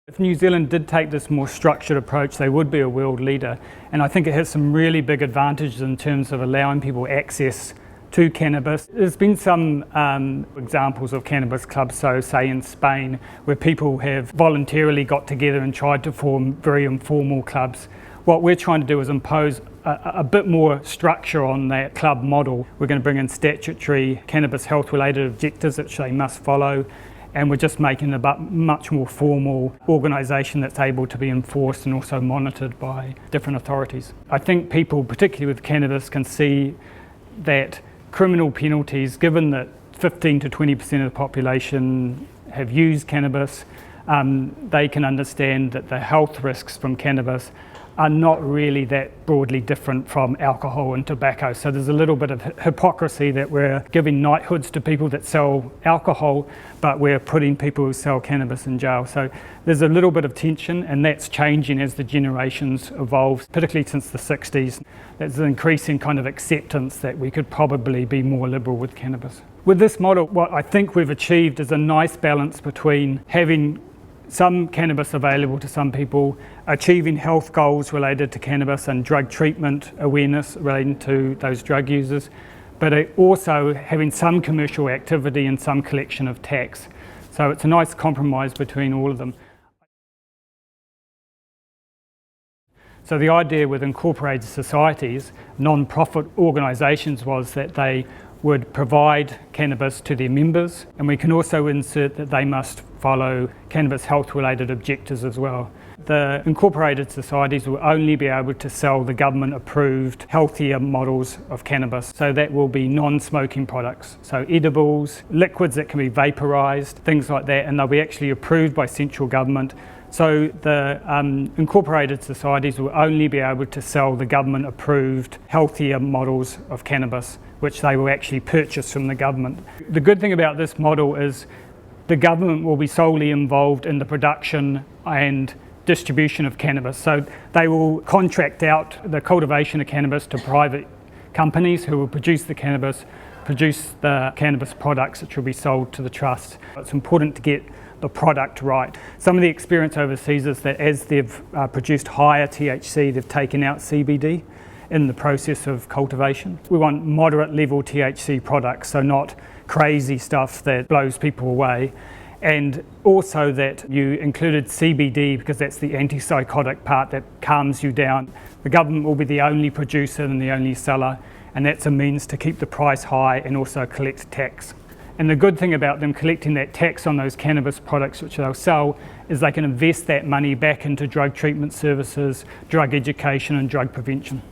If New Zealand did take this more structured approach, they would be a world leader. And I think it has some really big advantages in terms of allowing people access to cannabis. There's been some examples of cannabis clubs, so say in Spain, where people have voluntarily got together and tried to form very informal clubs. What we're trying to do is impose a bit more structure on that club model. We're going to bring in statutory cannabis health related objectives which they must follow, and we're just making it a much more formal organisation that's able to be enforced and also monitored by different authorities. I think people, particularly with cannabis, can see that criminal penalties, given that 15 to 20% of the population have used cannabis, they can understand that the health risks from cannabis are not really that broadly different from alcohol and tobacco. So there's a little bit of hypocrisy that we're giving knighthoods to people that sell alcohol, but we're putting people who sell cannabis in jail. So there's a little bit of tension, and that's changing as the generations evolve, particularly since the 60s. There's an increasing kind of acceptance that we could probably be more liberal with cannabis. With this model, what I think we've achieved is a nice balance between having some cannabis available to some people, achieving health goals related to cannabis and drug treatment awareness relating to those drug users, but also having some commercial activity and some collection of tax. So it's a nice compromise between all of them. So the idea with incorporated societies, non-profit organisations, was that they would provide cannabis to their members, and we can also insert that they must follow cannabis health related objectives as well. The incorporated societies will only be able to sell the government approved healthier models of cannabis, so that will be non-smoking products, so edibles, liquids that can be vaporised, things like that, and they'll be actually approved by central government. So the incorporated societies will only be able to sell the government approved healthier models of cannabis, which they will actually purchase from the government. The good thing about this model is the government will be solely involved in the production and distribution of cannabis. So they will contract out the cultivation of cannabis to private companies who will produce the cannabis products which will be sold to the trust. It's important to get the product right. Some of the experience overseas is that as they've produced higher THC, they've taken out CBD in the process of cultivation. We want moderate level THC products, so not crazy stuff that blows people away. And also that you included CBD because that's the antipsychotic part that calms you down. The government will be the only producer and the only seller, and that's a means to keep the price high and also collect tax. And the good thing about them collecting that tax on those cannabis products which they'll sell is they can invest that money back into drug treatment services, drug education and drug prevention.